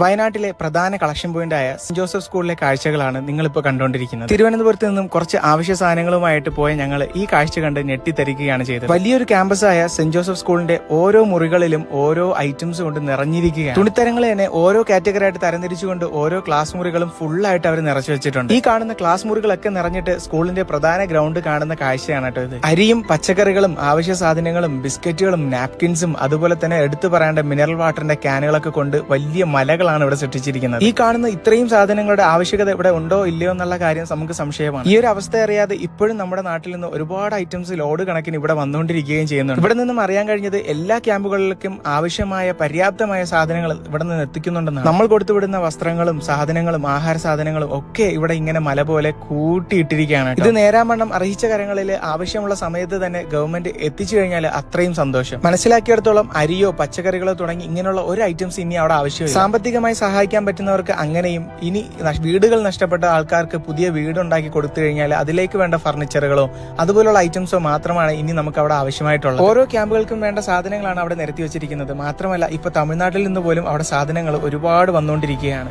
വയനാട്ടിലെ പ്രധാന collection പോയിന്റായ saint Joseph സ്കൂളിലെ കാഴ്ചകളാണ് നിങ്ങളിപ്പോൾ കണ്ടുകൊണ്ടിരിക്കുന്നത്. തിരുവനന്തപുരത്ത് നിന്നും കുറച്ച് ആവശ്യ സാധനങ്ങളുമായിട്ട് പോയ ഞങ്ങൾ ഈ കാഴ്ച കണ്ട് ഞെട്ടിത്തരിക്കുകയാണ് ചെയ്തത്. വലിയൊരു ക്യാമ്പസായ സെന്റ് ജോസഫ് സ്കൂളിന്റെ ഓരോ മുറികളിലും ഓരോ ഐറ്റംസ് കൊണ്ട് നിറഞ്ഞിരിക്കുകയാണ്. തുണിത്തരങ്ങൾ തന്നെ ഓരോ കാറ്റഗറി ആയിട്ട് തരംതിരിച്ചുകൊണ്ട് ഓരോ ക്ലാസ് മുറികളും ഫുള്ളായിട്ട് അവർ നിറച്ചു വെച്ചിട്ടുണ്ട്. ഈ കാണുന്ന ക്ലാസ് മുറികളൊക്കെ നിറഞ്ഞിട്ട് സ്കൂളിന്റെ പ്രധാന ഗ്രൗണ്ട് കാണുന്ന കാഴ്ചയാണ് കേട്ടോ ഇത്. അരിയും പച്ചക്കറികളും ആവശ്യ സാധനങ്ങളും ബിസ്ക്കറ്റുകളും നാപ്കിൻസും അതുപോലെ തന്നെ എടുത്തു പറയേണ്ട മിനറൽ വാട്ടറിന്റെ ക്യാനുകളൊക്കെ കൊണ്ട് വലിയ മലകളാണ് ഇവിടെ സൃഷ്ടിച്ചിരിക്കുന്നത്. ഈ കാണുന്ന ഇത്രയും സാധനങ്ങളുടെ ആവശ്യകത ഇവിടെ ഉണ്ടോ ഇല്ലയോ എന്നുള്ള കാര്യം നമുക്ക് സംശയമാണ്. ഈ ഒരു അവസ്ഥ അറിയാതെ ഇപ്പോഴും നമ്മുടെ നാട്ടിൽ നിന്ന് ഒരുപാട് ഐറ്റംസ് ലോഡ് കണക്കിന് ഇവിടെ വന്നുകൊണ്ടിരിക്കുകയും ചെയ്യുന്നുണ്ട്. ഇവിടെ നിന്നും അറിയാൻ കഴിഞ്ഞത് എല്ലാ ക്യാമ്പുകളിലേക്കും ആവശ്യമായ പര്യാപ്തമായ സാധനങ്ങൾ ഇവിടെ നിന്ന് എത്തിക്കുന്നുണ്ടെന്നാണ്. നമ്മൾ കൊടുത്തുവിടുന്ന വസ്ത്രങ്ങളും സാധനങ്ങളും ആഹാര സാധനങ്ങളും ഒക്കെ ഇവിടെ ഇങ്ങനെ മല പോലെ കൂട്ടിയിട്ടിരിക്കുകയാണ്. ഇത് നേരാമണ്ണം അറിയിച്ച കാര്യങ്ങളിൽ ആവശ്യമുള്ള സമയത്ത് തന്നെ ഗവൺമെന്റ് എത്തിച്ചു കഴിഞ്ഞാൽ അത്രയും സന്തോഷം. മനസ്സിലാക്കിയിടത്തോളം അരിയോ പച്ചക്കറികളോ തുടങ്ങി ഇങ്ങനെയുള്ള ഒരു ഐറ്റംസ് ഇനി അവിടെ ആവശ്യമില്ല. സാമ്പത്തികമായി സഹായിക്കാൻ പറ്റുന്നവർക്ക് അങ്ങനെയും, ഇനി വീടുകൾ നഷ്ടപ്പെട്ട ആൾക്കാർക്ക് പുതിയ വീടുണ്ടാക്കി കൊടുത്തു കഴിഞ്ഞാൽ അതിലേക്ക് വേണ്ട ഫർണിച്ചറുകളോ അതുപോലുള്ള ഐറ്റംസോ മാത്രമാണ് ഇനി നമുക്ക് അവിടെ ആവശ്യമായിട്ടുള്ളത്. ഓരോ ക്യാമ്പുകൾക്കും വേണ്ട സാധനങ്ങളാണ് അവിടെ നിരത്തി വെച്ചിരിക്കുന്നത്. മാത്രമല്ല ഇപ്പൊ തമിഴ്നാട്ടിൽ നിന്ന് പോലും അവിടെ സാധനങ്ങൾ ഒരുപാട് വന്നുകൊണ്ടിരിക്കുകയാണ്.